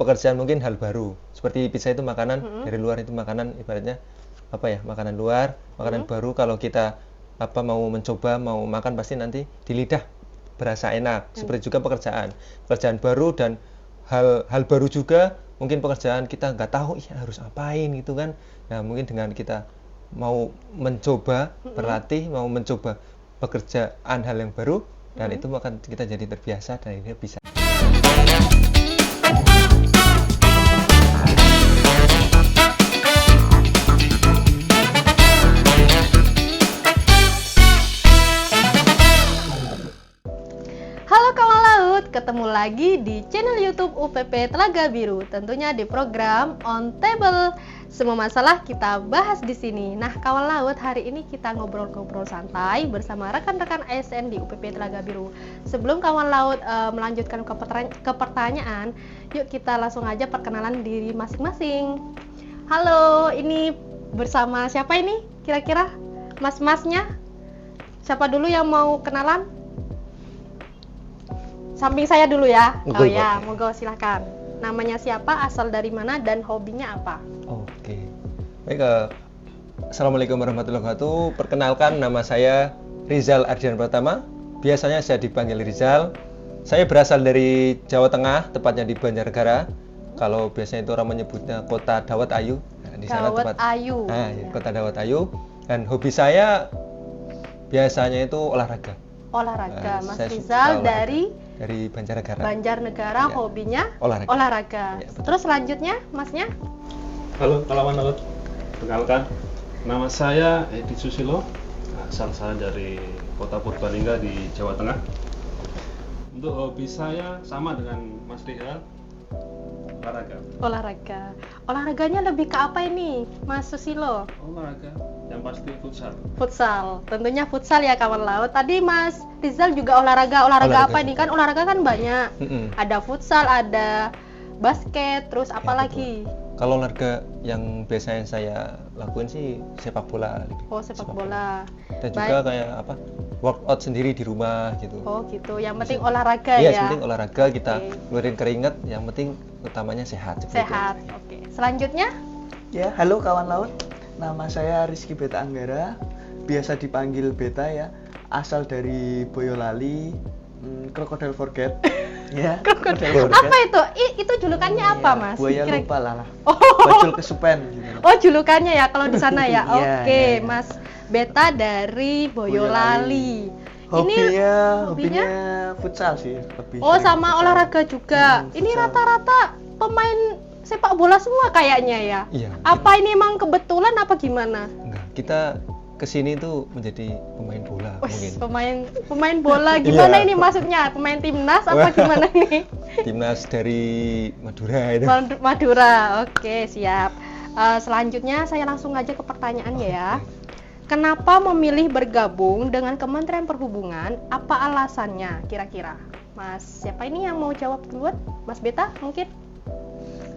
pekerjaan mungkin hal baru. Seperti pizza itu makanan dari luar, itu makanan ibaratnya apa ya, makanan luar, makanan baru. Kalau kita mau mencoba, mau makan, pasti nanti di lidah berasa enak. Seperti juga pekerjaan baru dan hal baru juga. Mungkin pekerjaan kita nggak tahu harus apain gitu kan. Nah mungkin dengan kita mau mencoba berlatih, mau mencoba pekerjaan hal yang baru, dan itu akan kita jadi terbiasa dan ini bisa. Ketemu lagi di channel YouTube UPP Telaga Biru, tentunya di program On Table. Semua masalah kita bahas di sini. Nah, kawan laut, hari ini kita ngobrol-ngobrol santai bersama rekan-rekan ASN di UPP Telaga Biru. Sebelum kawan laut melanjutkan ke pertanyaan, yuk kita langsung aja perkenalan diri masing-masing. Halo, ini bersama siapa ini? Kira-kira mas-masnya? Siapa dulu yang mau kenalan? Samping saya dulu ya. Oh ya, monggo silakan. Namanya siapa, asal dari mana, dan hobinya apa? Oke. Baik, Assalamualaikum warahmatullahi wabarakatuh. Perkenalkan, nama saya Rizal Ardian Pratama. Biasanya saya dipanggil Rizal. Saya berasal dari Jawa Tengah, tepatnya di Banjarnegara. Kalau biasanya itu orang menyebutnya Kota Dawat Ayu. Nah, di sana Dawat Ayu. Nah, ya. Kota Dawat Ayu. Dan hobi saya biasanya itu olahraga. Olahraga. Mas Rizal dari Banjarnegara, ya. Hobinya olahraga. Ya, terus selanjutnya, masnya? Halo, kawan laut. Perkenalkan, nama saya Edi Susilo. Asal saya dari Kota Purbalingga di Jawa Tengah. Untuk hobi saya sama dengan Mas Rizal, olahraga. Olahraganya lebih ke apa ini, Mas Susilo? Olahraga, yang pasti Futsal. Tentunya futsal ya, kawan laut. Tadi Mas Rizal juga olahraga apa ini? Kan olahraga kan banyak. Ada futsal, ada basket, terus apa lagi? Kalau olahraga yang biasanya saya lakuin sih sepak bola. Sepak bola. Dan juga kayak workout sendiri di rumah gitu. Oh gitu. Yang penting olahraga ya. Iya, yang penting olahraga, kita ngeluarin keringat, yang penting utamanya sehat. Sehat. Oke. Selanjutnya? Ya, halo kawan laut. Nama saya Rizky Beta Anggara. Biasa dipanggil Beta ya. Asal dari Boyolali, Crocodile Forget. Ya, Crocodile Forget. Apa itu? Itu julukannya apa, Mas? Buaya lupa lah. Bacul kesupen gitu. Oh, julukannya ya kalau di sana ya. Oke, Mas Beta dari Boyolali. Hobinya futsal sih. Sama olahraga juga. Ini rata-rata pemain sepak bola semua kayaknya ya. Iya. Apa ini emang kebetulan apa gimana? Enggak, kita kesini tuh menjadi pemain bola mungkin. Pemain bola gimana ini maksudnya? Pemain timnas apa gimana nih? Timnas dari Madura itu. Madura. Oke, siap. Selanjutnya saya langsung aja ke pertanyaannya ya. Kenapa memilih bergabung dengan Kementerian Perhubungan? Apa alasannya kira-kira? Mas, siapa ini yang mau jawab duluan? Mas Beta mungkin?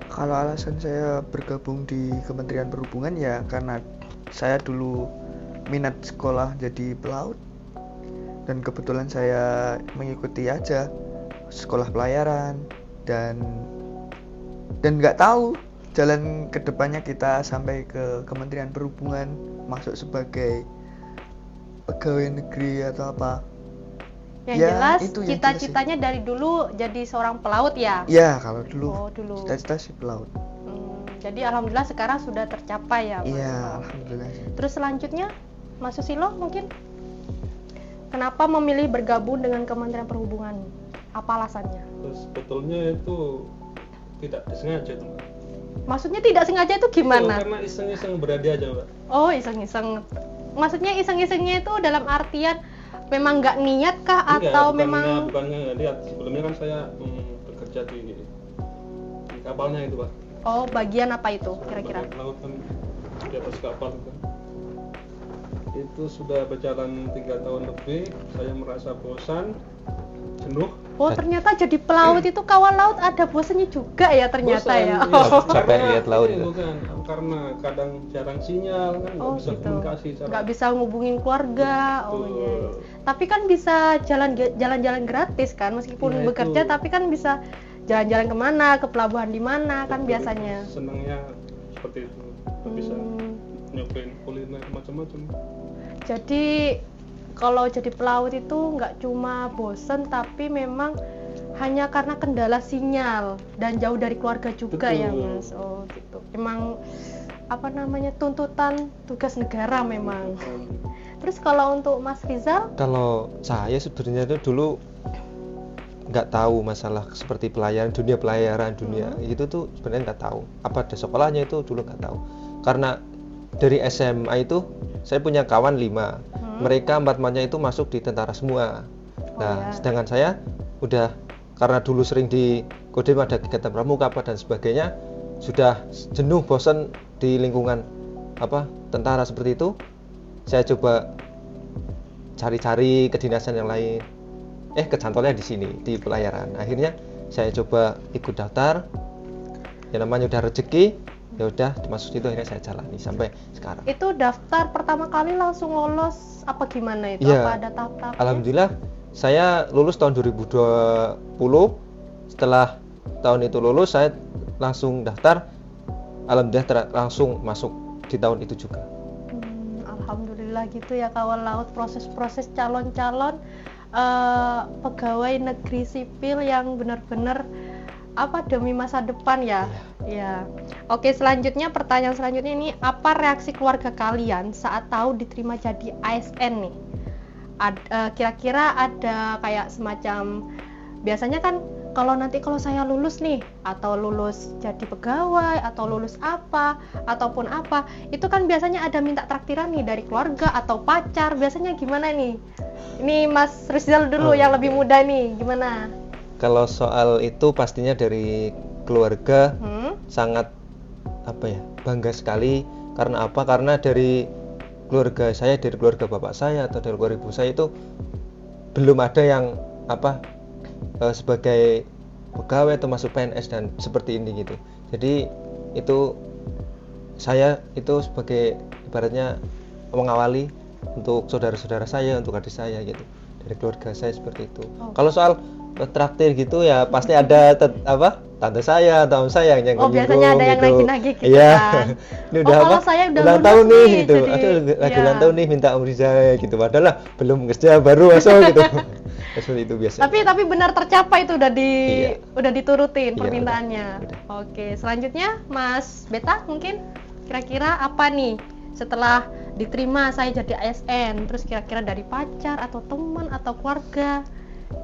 Kalau alasan saya bergabung di Kementerian Perhubungan ya karena saya dulu minat sekolah jadi pelaut dan kebetulan saya mengikuti aja sekolah pelayaran dan nggak tahu jalan kedepannya kita sampai ke Kementerian Perhubungan masuk sebagai pegawai negeri atau apa. Yang jelas cita-citanya dari dulu jadi seorang pelaut ya? Iya, kalau dulu. Cita-cita sih pelaut. Jadi alhamdulillah sekarang sudah tercapai ya? Iya, alhamdulillah. Terus selanjutnya, Mas Susilo mungkin? Kenapa memilih bergabung dengan Kementerian Perhubungan? Apa alasannya? Sebetulnya itu tidak disengaja itu, Mbak. Maksudnya tidak sengaja itu gimana? Karena iseng-iseng berada aja, Mbak. Oh, iseng-iseng. Maksudnya iseng-isengnya itu dalam artian memang nggak niat kah atau memang? Bukannya nggak niat. Sebelumnya kan saya bekerja di kapalnya itu, Pak. Oh, bagian apa itu kira-kira? Laut kan di atas kapal kan. Itu sudah berjalan 3 tahun lebih. Saya merasa bosan, jenuh. Oh, ternyata jadi pelaut itu kawan laut ada bosannya juga ya ternyata bosan, ya. Capek lihat laut itu. Kan, karena kadang jarang sinyal kan, nggak bisa komunikasi. Nggak bisa ngubungin keluarga. Oh iya. Tapi kan bisa jalan-jalan gratis kan, meskipun bekerja tapi kan bisa jalan-jalan kemana, ke pelabuhan di mana kan biasanya. Senangnya seperti itu, bisa nyobain kuliner macam-macam. Jadi kalau jadi pelaut itu nggak cuma bosen, tapi memang hanya karena kendala sinyal dan jauh dari keluarga juga. Betul. Ya Mas. Oh gitu. Emang apa namanya, tuntutan tugas negara memang. Terus kalau untuk Mas Rizal? Kalau saya sebenarnya itu dulu nggak tahu masalah seperti dunia pelayaran itu tuh sebenarnya nggak tahu. Apa ada sekolahnya itu dulu nggak tahu. Karena dari SMA itu saya punya kawan 5. Mereka 4-empatnya itu masuk di tentara semua. Nah, sedangkan saya udah, karena dulu sering di Kodim ada kegiatan pramuka apa dan sebagainya, sudah jenuh, bosan di lingkungan tentara seperti itu. Saya coba cari-cari kedinasan yang lain. Kecantolnya di sini di pelayaran. Akhirnya saya coba ikut daftar. Yang namanya udah rezeki, ya udah masuk situ, akhirnya saya jalani sampai sekarang. Itu daftar pertama kali langsung lolos apa gimana itu? Ya, apa ada tahap-tahapnya? Alhamdulillah saya lulus tahun 2020. Setelah tahun itu lulus, saya langsung daftar. Alhamdulillah langsung masuk di tahun itu juga. Alhamdulillah gitu ya kawan laut, proses-proses calon-calon pegawai negeri sipil yang benar-benar demi masa depan ya. Ya. Oke, pertanyaan selanjutnya ini, apa reaksi keluarga kalian saat tahu diterima jadi ASN nih? Kira-kira ada kayak semacam, biasanya kan kalau saya lulus nih, atau lulus jadi pegawai, atau lulus apa, ataupun apa, itu kan biasanya ada minta traktiran nih dari keluarga atau pacar. Biasanya gimana nih? Ini Mas Rizal dulu yang lebih muda nih, gimana? Kalau soal itu pastinya dari keluarga sangat bangga sekali. Karena apa? Karena dari keluarga saya, dari keluarga bapak saya atau dari keluarga ibu saya itu belum ada yang sebagai pegawai atau masuk PNS dan seperti ini gitu. Jadi itu saya itu sebagai ibaratnya mengawali untuk saudara-saudara saya, untuk adik saya gitu. Dari keluarga saya seperti itu. Kalau soal traktir gitu ya pasti ada tante saya atau om saya yang biasanya ada yang nagih-nagih gitu kan. Ini udah kalau saya udah ulang tahun nih gitu. Jadi, lagi ulang tahun nih, minta om Rizal gitu. Padahal belum kerja, baru masuk gitu. Seperti itu biasa. Tapi benar tercapai itu udah diturutin permintaannya. Udah. Oke, selanjutnya Mas Beta mungkin kira-kira apa nih setelah diterima saya jadi ASN, terus kira-kira dari pacar atau teman atau keluarga,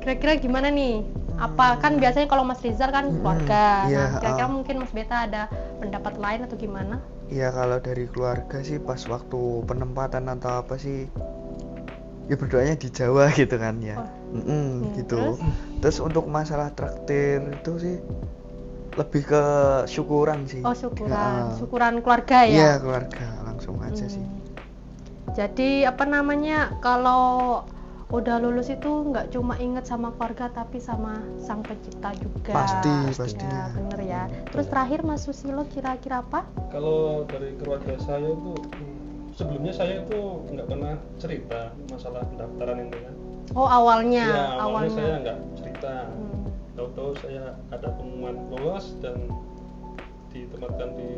kira-kira gimana nih? Apa kan biasanya kalau Mas Rizal kan keluarga, kira-kira mungkin Mas Beta ada pendapat lain atau gimana? Iya, kalau dari keluarga sih pas waktu penempatan atau apa sih, ya berdoanya di Jawa gitu kan ya. Gitu. Terus untuk masalah traktir itu sih lebih ke syukuran sih. Syukuran keluarga ya? Iya, keluarga langsung aja sih. Jadi kalau udah lulus itu nggak cuma inget sama keluarga tapi sama sang pencipta juga. Pastinya. Ya, bener ya. Terus terakhir Mas Susilo kira-kira apa? Kalau dari keluarga saya itu sebelumnya saya itu nggak pernah cerita masalah pendaftaran itu kan. Awalnya. Ya, awalnya saya nggak cerita. Tahu-tahu saya ada pengumuman lolos dan ditempatkan di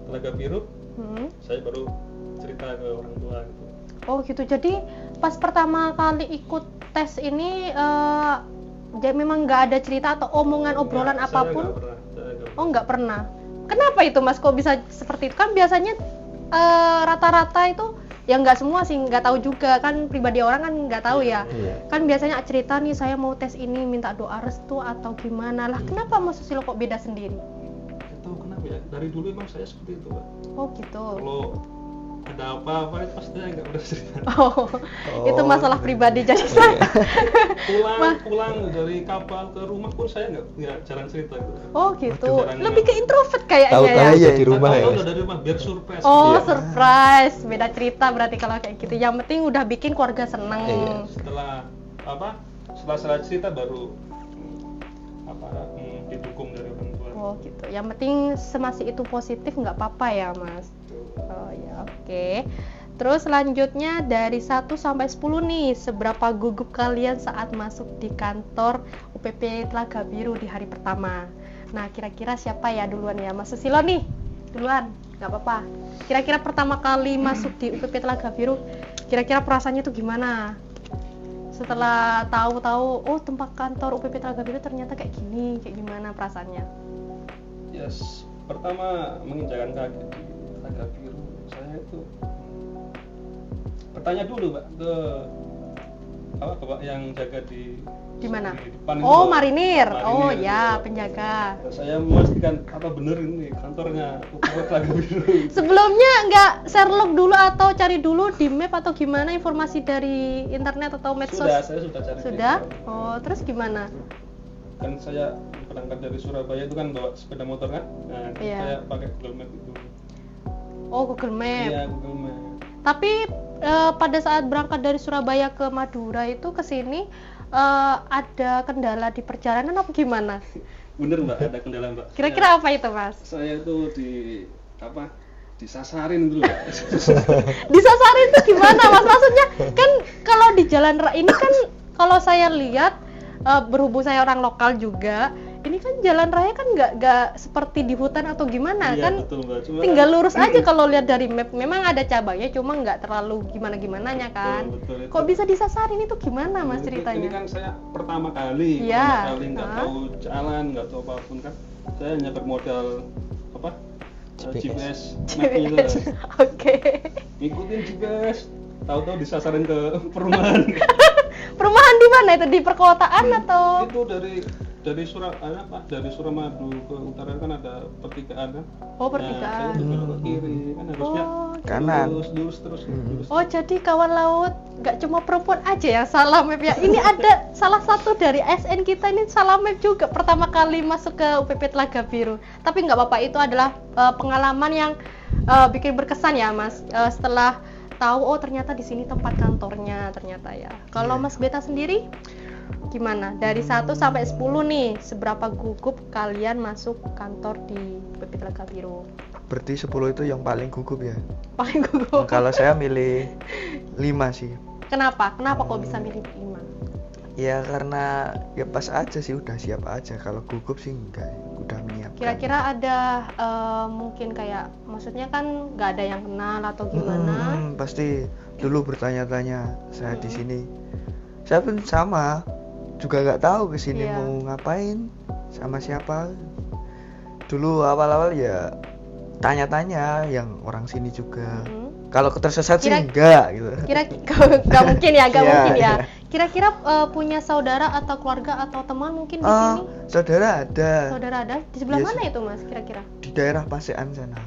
Telaga Biru. Saya baru cerita ke orang tua gitu. Oh gitu, jadi pas pertama kali ikut tes ini jadi memang nggak ada cerita atau omongan obrolan apapun? Nggak pernah. Kenapa itu Mas, kok bisa seperti itu? Kan biasanya rata-rata itu, ya nggak semua sih, nggak tahu juga kan, pribadi orang kan nggak tahu ya. Kan biasanya cerita nih, saya mau tes ini minta doa restu atau gimana lah. Kenapa Mas Susilo kok beda sendiri? Nggak tahu kenapa ya, dari dulu emang saya seperti itu Pak. Oh gitu. Kalau ada apa-apa itu pasti saya nggak pernah cerita. Itu masalah pribadi jadi saya. pulang dari kapal ke rumah pun saya nggak jarang cerita gitu. Oh gitu. Lebih ke introvert kayaknya ya. Tahu di rumah ya. Tahu dari rumah biar surprise. Surprise. Beda cerita berarti kalau kayak gitu. Yang penting udah bikin keluarga seneng. Setelah saya cerita baru didukung dari orang tua. Oh gitu. Yang penting semasih itu positif nggak apa-apa ya Mas. Oh ya, oke. Terus selanjutnya dari 1 sampai 10 nih, seberapa gugup kalian saat masuk di kantor UPP Telaga Biru di hari pertama. Nah, kira-kira siapa ya duluan ya? Mas Susilo nih, duluan, nggak apa-apa. Kira-kira pertama kali masuk di UPP Telaga Biru, kira-kira perasaannya tuh gimana? Setelah tahu-tahu, oh tempat kantor UPP Telaga Biru ternyata kayak gini, kayak gimana perasaannya? Yes, pertama menginjakan kaki di Telaga Biru, saya itu bertanya dulu Mbak ke Bapak yang jaga di mana? di depan Oh, itu. marinir. Oh Marinir, ya, penjaga. Saya memastikan apa bener ini kantornya UPP Telaga Biru. Sebelumnya nggak Sherlock dulu atau cari dulu di map atau gimana informasi dari internet atau medsos? Saya sudah cari. Sudah? Oh, terus gimana? Kan saya berangkat dari Surabaya itu kan bawa sepeda motor kan. Nah, Iya. saya pakai Google Map itu. Oh, Google Map. Iya, Google Map. Tapi pada saat berangkat dari Surabaya ke Madura itu ke sini ada kendala di perjalanan apa gimana? Bener Mbak, ada kendala Mbak. Kira-kira apa itu, Mas? Saya itu disasarin dulu Mbak. Disasarin itu gimana, Mas? Maksudnya kan kalau di jalan raya ini kan kalau saya lihat berhubung saya orang lokal juga, ini kan jalan raya kan nggak seperti di hutan atau gimana Iya, kan, betul, Mbak. Cuma tinggal lurus aja kalau lihat dari map. Memang ada cabangnya, cuma nggak terlalu gimana-gimananya kan. Betul, itu. Kok bisa disasarin itu gimana, Mas, Ini ceritanya? kan saya pertama kali Iya. nggak tahu jalan, nggak tahu apapun kan. Saya hanya bermodal apa? GPS. Map-nya itu. Oke. Ngikutin GPS, tahu-tahu disasarin ke perumahan. Perumahan di mana itu, di perkotaan atau? Itu dari Suramadu ke utara kan ada pertigaan kan. Oh, Nah, pertigaan. saya belok ke kiri kan harusnya Oh, Kanan. lurus terus. Oh, jadi kawan laut nggak cuma perempuan aja yang salah map ya. Ini ada salah satu dari SN kita ini salah map juga pertama kali masuk ke UPP Telaga Biru. Tapi nggak apa-apa, itu adalah pengalaman yang bikin berkesan ya, Mas. Setelah tahu oh ternyata di sini tempat kantornya ternyata ya. Kalau Mas Beta sendiri gimana? Dari 1 sampai 10 nih, seberapa gugup kalian masuk kantor di UPP Telaga Biru? Berarti 10 itu yang paling gugup ya. Paling gugup. Kalau saya milih 5 sih. Kenapa? Kenapa kok bisa milih 5? Ya karena ya pas aja sih, udah siap aja. Kalau gugup sih enggak, udah menyiapkan. Kira-kira ada mungkin kayak, maksudnya kan nggak ada yang kenal atau gimana? Pasti dulu bertanya-tanya saya di sini. Saya pun sama, juga nggak tahu kesini Iya. mau ngapain, sama siapa. Dulu awal-awal ya tanya-tanya yang orang sini juga. Kalau tersesat sih Kira- enggak gitu. Nggak mungkin ya, nggak Iya, mungkin ya. iya. Kira-kira punya saudara atau keluarga atau teman mungkin di sini? Saudara ada Saudara ada di sebelah Yes. mana itu, Mas? Kira-kira? di daerah Pasean sana.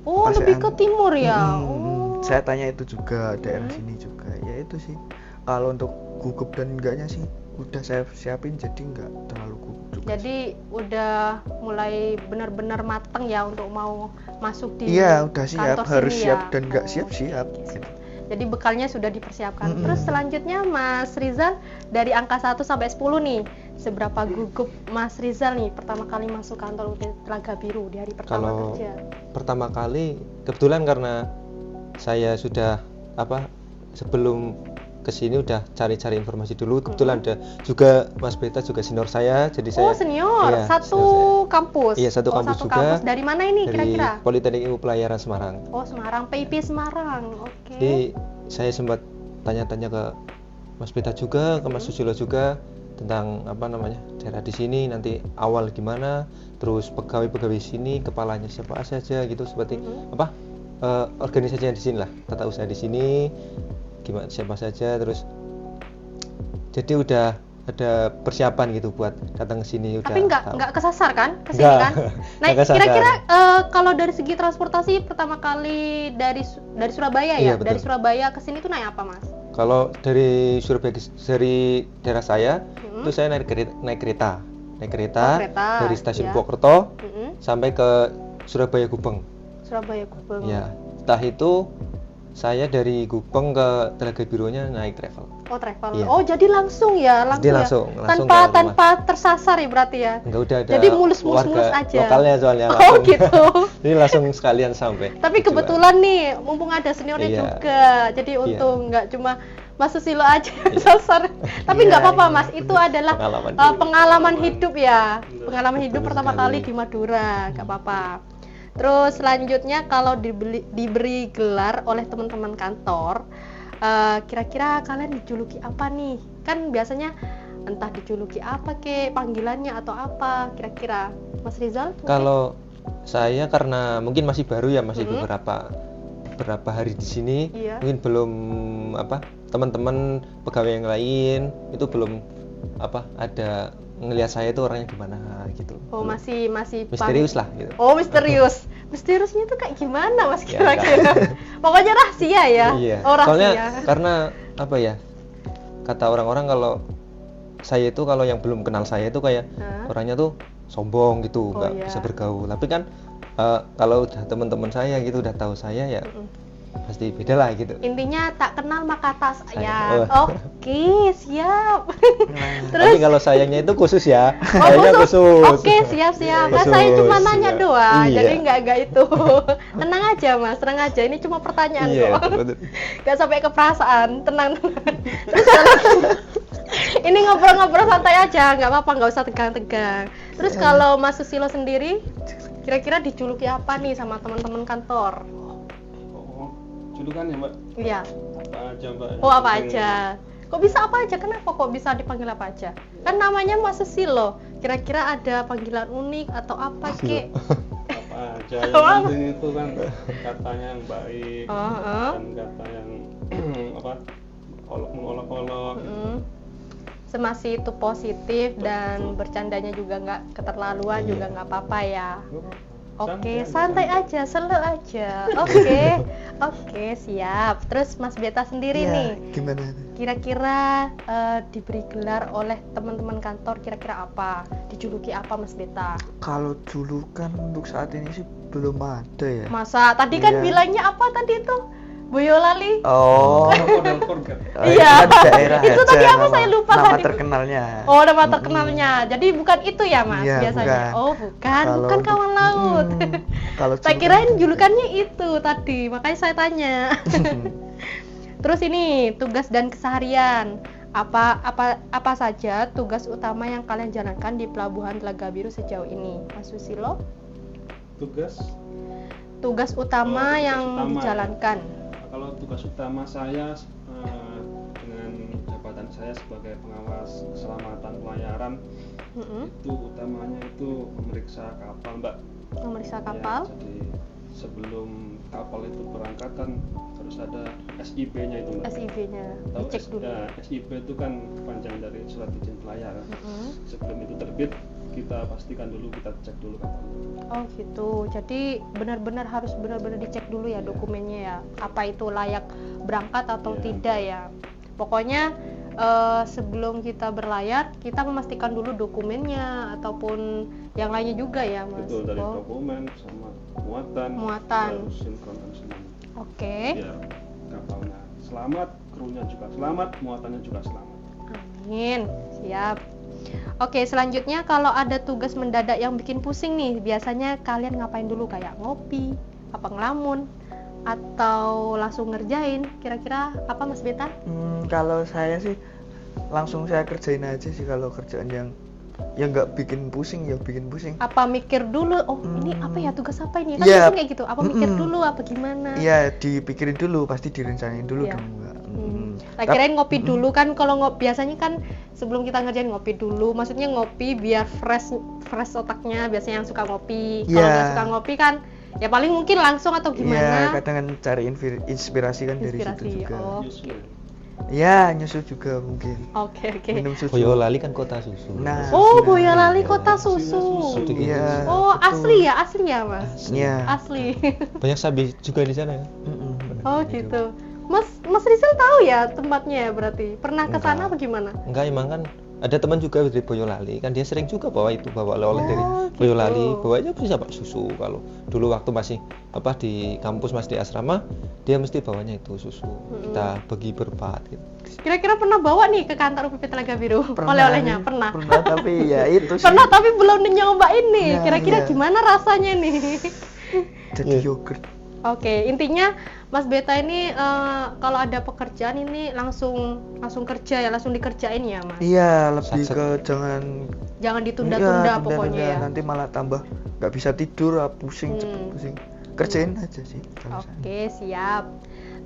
Oh, Pasean. lebih ke timur ya. Mm, Saya tanya itu juga, daerah sini juga. Ya itu sih. Kalau untuk gugup dan enggaknya sih udah saya siapin, jadi enggak terlalu gugup juga. Jadi udah mulai benar-benar matang ya untuk mau masuk di Iya, udah siap, kantor harus sini siap ya? dan enggak Oh, siap-siap oke, gitu. Jadi bekalnya sudah dipersiapkan. Terus selanjutnya Mas Rizal, dari angka 1 sampai 10 nih, seberapa gugup Mas Rizal nih pertama kali masuk kantor UPP Telaga Biru di hari pertama Kalau kerja? pertama kali, kebetulan karena saya sudah sebelum kesini udah cari-cari informasi dulu. Kebetulan ada juga Mas Beta juga senior saya, jadi saya Oh, senior, iya, satu senior saya. kampus. Iya, satu kampus satu juga. kampus. Dari mana ini Dari kira-kira? Politeknik Ilmu Pelayaran Semarang. Oh, Semarang, PIP Semarang. Oke. Jadi saya sempat tanya-tanya ke Mas Beta juga, ke Mas Susilo juga tentang daerah di sini nanti awal gimana, terus pegawai-pegawai sini kepalanya siapa saja gitu, seperti organisasi yang di sini lah, tata usaha di sini gimana siapa saja, terus jadi udah ada persiapan gitu buat datang ke sini. Tapi tahu. nggak kesasar kan ke sini Nggak. kan? Nah, Nggak kesasar. kira-kira kalau dari segi transportasi pertama kali dari Surabaya ya, Iya, betul. dari Surabaya ke sini tuh naik apa, Mas? Kalau dari Surabaya dari daerah saya itu saya naik kereta Oh, kereta, dari stasiun iya. Purwokerto Mm-mm. sampai ke Surabaya Gubeng. Surabaya Gubeng. Ya, setelah itu saya dari Gubeng ke Telaga Birunya naik travel. Oh, travel. Iya. Oh, jadi langsung ya, Jadi ya? langsung ke tanpa rumah. tanpa tersasar ya berarti ya. Enggak, udah ada Jadi mulus-mulus warga aja. lokalnya soalnya Oh, langsung. gitu. Jadi langsung sekalian sampai. Tapi Tujuan. kebetulan nih, mumpung ada seniornya Iya. juga, jadi untung nggak cuma Mas Susilo aja sosor. Tapi nggak apa-apa iya, Mas, itu adalah pengalaman hidup ya. Pengalaman hidup pertama kali di Madura, nggak apa-apa. Terus selanjutnya kalau diberi gelar oleh teman-teman kantor, kira-kira kalian dijuluki apa nih? Kan biasanya entah dijuluki apa panggilannya atau apa kira-kira. Mas Rizal? Kalau saya karena mungkin masih baru ya, masih beberapa hari di sini, Iya. mungkin belum teman-teman pegawai yang lain itu belum ada ngelihat saya itu orangnya gimana gitu. Oh, Belum. masih Misterius lah gitu. Oh, misterius. Misteriusnya itu kayak gimana Mas Ya, kira-kira? Pokoknya rahasia ya. Iya. Oh, rahasia. Soalnya karena kata orang-orang kalau saya itu kalau yang belum kenal saya itu kayak orangnya tuh sombong gitu, nggak iya. bisa bergaul. Tapi kan kalau udah teman-teman saya gitu udah tahu saya ya pasti beda lah gitu. Intinya tak kenal maka tak Sayang. sayang. Oke, siap. Tapi Terus kalau sayangnya itu khusus ya. Sayangnya khusus. Oke, siap. Nah, Khusus, saya cuma nanya iya. doang, Iya. jadi nggak itu. Tenang aja Mas, tenang aja. Ini cuma pertanyaan Iya, kok. betul. Nggak sampai ke perasaan, tenang. Terus ini ngobrol-ngobrol santai aja, nggak apa-apa, nggak usah tegang-tegang. Terus kalau Mas Susilo sendiri, kira-kira dijuluki apa nih sama teman-teman kantor? Oh, julukan ya Mbak? Iya. Apa aja Mbak? Oh, apa Yang- aja? Kok bisa apa aja? Kenapa kok bisa dipanggil apa aja? Kan namanya Mas Susilo. Kira-kira ada panggilan unik atau apa kek? Apa aja, yang penting itu kan katanya yang baik Oh, dan kata yang mengolok-olok. Semasih itu positif dan bercandanya juga nggak keterlaluan, juga nggak apa-apa ya. Oke, santai aja, slow aja. Oke, siap. Terus Mas Beta sendiri Iya, nih, gimana? kira-kira diberi gelar oleh teman-teman kantor, kira-kira apa? Dijuluki apa Mas Beta? Kalau julukan untuk saat ini sih belum ada ya. Masa tadi kan Iya. bilangnya apa tadi itu? Boyolali? Oh, Model forget. Iya. itu kan daerah Itu aja tadi apa nama, saya lupa nama tadi. terkenalnya. Oh, nama terkenalnya. Jadi bukan itu ya Mas Iya, biasanya? bukan. Oh, bukan Kalau kawan laut. Kalau Saya julukan kirain itu- julukannya itu tadi, makanya saya tanya. Terus ini tugas dan keseharian. Apa saja tugas utama yang kalian jalankan di Pelabuhan Telaga Biru sejauh ini, Mas Susilo? Tugas Tugas utama tugas yang utama ya. dijalankan. kalau tugas utama saya dengan jabatan saya sebagai pengawas keselamatan pelayaran itu utamanya itu memeriksa kapal Mbak. Memeriksa Ya, kapal. jadi sebelum kapal itu berangkat kan harus ada SIP-nya itu Mbak. SIB-nya Tahu dicek dulu. Ya, SIP itu kan panjang dari surat izin pelayaran. Sebelum itu terbit kita pastikan dulu, kita cek dulu kapal. Oh gitu, jadi benar-benar harus benar-benar dicek dulu ya dokumennya ya, apa itu layak berangkat atau Iya. tidak ya. Pokoknya sebelum kita berlayar kita memastikan dulu dokumennya ataupun yang lainnya juga ya Mas. Betul, dari Oh, dokumen sama muatan. Muatan. Harus sinkronkan semuanya. Oke. Biar kapalnya selamat, krunya juga selamat, muatannya juga selamat. Amin, siap. Oke, selanjutnya kalau ada tugas mendadak yang bikin pusing nih, biasanya kalian ngapain dulu? Kayak ngopi, apa ngelamun, atau langsung ngerjain? Kira-kira apa Mas Beta? Kalau saya sih langsung saya kerjain aja sih kalau kerjaan yang nggak bikin pusing ya bikin pusing. Apa mikir dulu, oh ini apa ya, tugas apa ini? Kan Iya. biasanya kayak gitu, apa mikir dulu, apa gimana? Iya, dipikirin dulu, pasti direncanain dulu Iya. dong, Mbak. Nah, kirain ngopi dulu kan, kalau biasanya kan sebelum kita ngerjain ngopi dulu, maksudnya ngopi biar fresh otaknya, biasanya yang suka ngopi. Kalau Iya. nggak suka ngopi kan ya paling mungkin langsung atau Iya, gimana. kadang kan cari inspirasi kan dari Inspirasi, situ juga. oh. Nyusul. Ya, nyusul juga mungkin. Oke. Minum susu. Boyolali kan kota susu. Nah, Oh, benar. Boyolali kota susu. Susu. Iya. Oh, betul. asli ya Mas? Iya. Asli. Banyak sapi juga di sana ya. Oh gitu. Mas Rizal tahu ya tempatnya ya berarti? Pernah ke sana apa gimana? Enggak, emang kan ada teman juga dari Boyolali, kan dia sering juga bawa oleh-oleh dari gitu. Boyolali. Bawanya bisa Pak susu. Kalau dulu waktu masih di kampus masih di asrama, dia mesti bawanya itu susu. Kita bagi berempat gitu. Kira-kira pernah bawa nih ke kantor UPP Telaga Biru? Pernah. Oleh-olehnya pernah. Pernah, tapi ya itu sih. Pernah tapi belum nyoba ini. Ya, Kira-kira iya. gimana rasanya nih? Jadi yogurt. Oke, intinya Mas Beta ini kalau ada pekerjaan ini langsung kerja ya, langsung dikerjain ya Mas. Iya, lebih Sat-sat. ke jangan Jangan ditunda-tunda iya, pokoknya ya. nanti malah tambah nggak bisa tidur, pusing, cepet Hmm. pusing. Kerjain aja sih kalau saya. Oke, siap.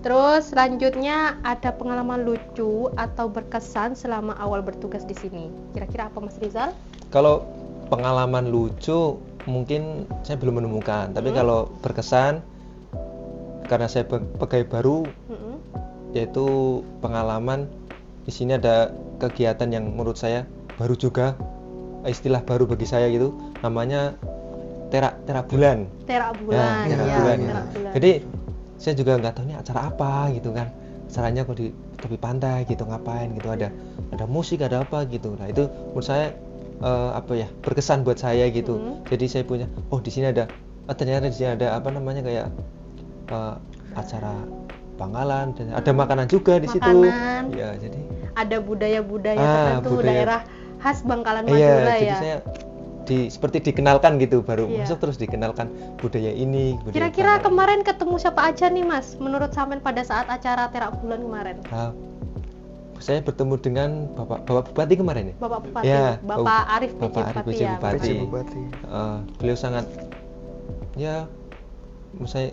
Terus selanjutnya ada pengalaman lucu atau berkesan selama awal bertugas di sini. Kira-kira apa Mas Rizal? Kalau pengalaman lucu mungkin saya belum menemukan, tapi kalau berkesan karena saya pegawai baru, Mm-mm. yaitu pengalaman di sini ada kegiatan yang menurut saya baru juga, istilah baru bagi saya gitu, namanya terak bulan. Terak bulan, terak ya, bulan. terak bulan. Jadi saya juga nggak tahu ini acara apa gitu kan. Acaranya kok di tepi pantai gitu, ngapain gitu, ada musik, ada apa gitu. Nah itu menurut saya berkesan buat saya gitu. Jadi saya punya, di sini ada, ternyata di sini ada apa namanya kayak acara Bangkalan dan ada makanan juga di situ. Makanan. Ya jadi. Ada budaya-budaya tertentu budaya. daerah khas Bangkalan Iya, Madura jadi ya. saya seperti dikenalkan gitu, baru Iya. masuk terus dikenalkan budaya ini. Budaya Kira-kira Bangkalan. kemarin ketemu siapa aja nih Mas? Menurut sampean pada saat acara terak bulan kemarin? Nah, saya bertemu dengan Bapak Bupati kemarin ya. Bapak Bupati, Ya, Bapak Arif PJ Bapak Arif Bupati PJ ya. Bupati. PJ Bupati. Beliau sangat, ya, menurut saya,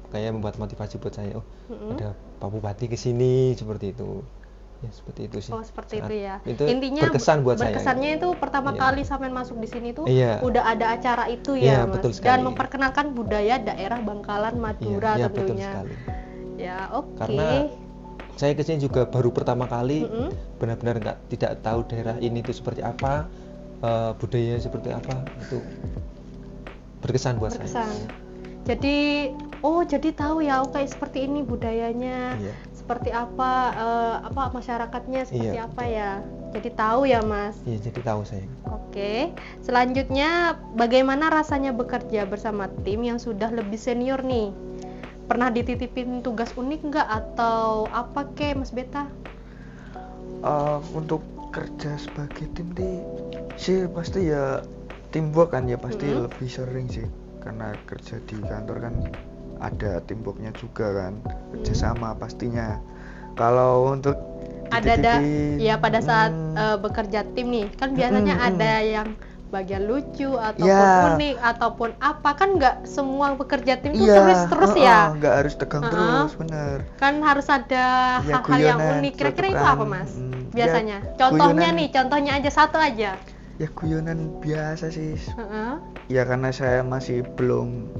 kayak membuat motivasi buat saya. Ada Pak Bupati kesini seperti itu. Ya seperti itu sih. Oh seperti Sangat- itu ya. Itu Intinya berkesan buat saya. berkesannya itu pertama Iya. kali sampean masuk di sini tuh Iya. udah ada acara itu ya Iya, Mas. betul Dan sekali. memperkenalkan budaya daerah Bangkalan Madura Iya, betul tentunya. sekali. Ya oke. Karena saya kesini juga baru pertama kali, Mm-mm. benar-benar tidak tahu daerah ini itu seperti apa, budayanya seperti apa, itu berkesan buat Berkesan. saya. Jadi jadi tahu ya, kayak seperti ini budayanya. Iya. Seperti apa masyarakatnya seperti Iya, apa ya. Jadi tahu ya Mas. Iya, jadi tahu saya. Oke, selanjutnya bagaimana rasanya bekerja bersama tim yang sudah lebih senior nih? Pernah dititipin tugas unik nggak atau apa kek Mas Beta? Untuk kerja sebagai tim sih pasti ya teamwork kan ya, pasti lebih sering sih, karena kerja di kantor kan ada teamworknya juga kan, kerjasama pastinya. Kalau untuk Ada dititipin, ya pada saat bekerja tim nih, kan biasanya ada yang bagian lucu ataupun Ya. unik ataupun apa, kan nggak semua bekerja tim tuh iya, terus ya. nggak harus tegang terus, bener. Kan harus ada Ya, hal-hal yang guyonan, unik. Kira-kira itu celutukan. apa Mas? Ya, Biasanya. Contohnya guyonan. nih, contohnya aja satu aja. Ya guyonan biasa sih. Heeh. Ya karena saya masih belum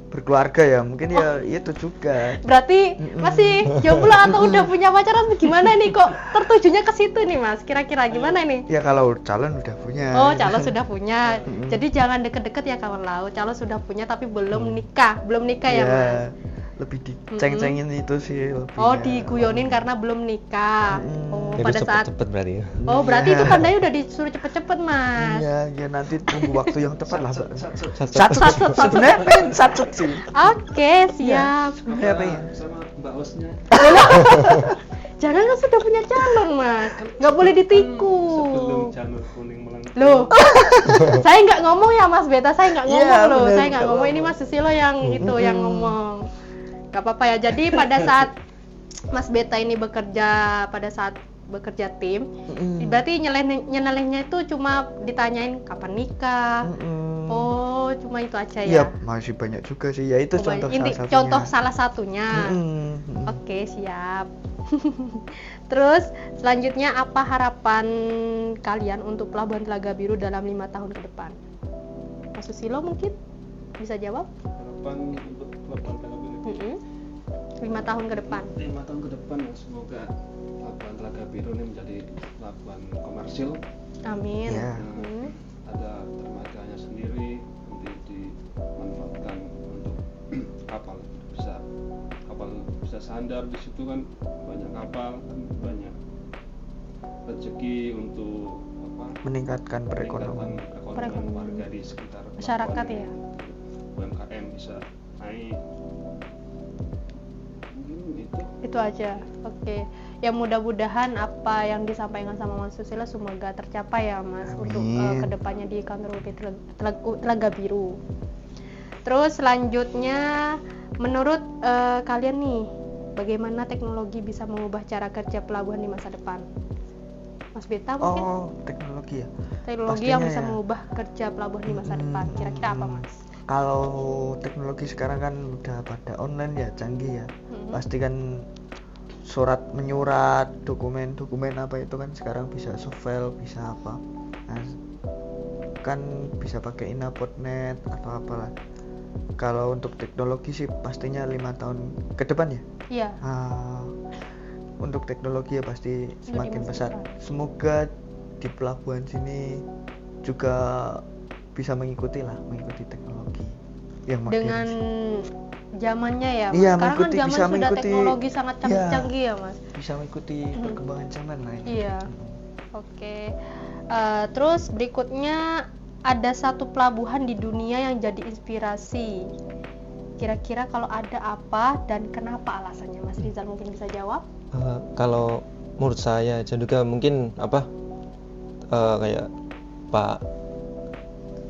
berkeluarga ya, mungkin ya itu juga. Berarti masih jomblo atau udah punya pacar atau gimana nih, kok tertujunya ke situ nih Mas? Kira-kira gimana nih? Ya kalau calon udah punya. Oh, calon sudah punya. Jadi jangan deket-deket ya kawan laut. Calon sudah punya tapi belum nikah. Belum nikah ya, Mas? Lebih diceng-cengin itu sih lebihnya. Oh, diguyonin karena belum nikah. Oh, Itu pada saat cepet-cepet berarti ya. Oh, berarti itu tandanya udah disuruh cepet-cepet, Mas. Iya, ya nanti tunggu waktu yang tepat lah, Mbak. Satset. Sebenarnya pengen satset sih. Oke, siap. Sebenarnya pengen. Sama Mbak Osnya. Jangan kan sudah punya calon, Mas. Nggak boleh Sebelum ditiku. janur kuning melengkung. Loh, saya nggak ngomong ya Mas Beta, saya nggak ngomong Iya, loh, bener, saya nggak nggak ngomong, ini apa-apa. Mas Susilo yang itu yang ngomong. Nggak apa-apa ya. Jadi pada saat Mas Beta ini pada saat bekerja tim, berarti nyelenehnya itu cuma ditanyain kapan nikah. Oh, cuma itu aja Iya, ya. masih banyak juga sih. Ya itu Oh, contoh inti- salah satunya. contoh salah satunya. Oke, siap. Terus selanjutnya apa harapan kalian untuk Pelabuhan Telaga Biru dalam 5 tahun ke depan? Mas Susilo mungkin bisa jawab? Harapan untuk Pelabuhan Telaga Biru. 5 tahun ke depan. 5 tahun ke depan ya, semoga Pelabuhan Telaga Biru ini menjadi pelabuhan komersil. Amin. Ya. Hmm. Ada dermaganya sendiri, nanti dimanfaatkan untuk kapal bisa sandar di situ kan, banyak kapal, banyak rezeki untuk Meningkatkan perekonomian. perekonomian warga di sekitar Masyarakat pelabuhan. ya. UMKM bisa naik. Itu aja. Oke. Ya mudah-mudahan apa yang disampaikan sama Mas Susilo semoga tercapai ya Mas. Amin. Untuk kedepannya di kantor UP Telaga Biru. Terus selanjutnya Menurut kalian nih, bagaimana teknologi bisa mengubah cara kerja pelabuhan di masa depan? Mas Beta mungkin? Oh, teknologi ya. Teknologi pastinya yang bisa ya. mengubah kerja pelabuhan di masa depan. Kira-kira apa, Mas? Kalau teknologi sekarang kan udah pada online ya, canggih ya. Pasti kan surat menyurat, dokumen apa itu kan sekarang bisa softfile, bisa apa. Nah, kan bisa pakai Inapodnet atau apalah. Kalau untuk teknologi sih pastinya 5 tahun ke depan ya. Iya. Untuk teknologi ya pasti semakin masa pesat. depan. Semoga di pelabuhan sini juga bisa mengikuti teknologi yang modern. Dengan zamannya ya, Mas. Iya, Sekarang kan mengikuti- zaman bisa sudah mengikuti- teknologi sangat Iya. canggih-canggih ya, Mas. Bisa mengikuti perkembangan zaman lah ini. Iya. Oke. Terus berikutnya ada satu pelabuhan di dunia yang jadi inspirasi. Kira-kira kalau ada apa dan kenapa alasannya? Mas Rizal mungkin bisa jawab? Kalau menurut saya dan juga mungkin kayak Pak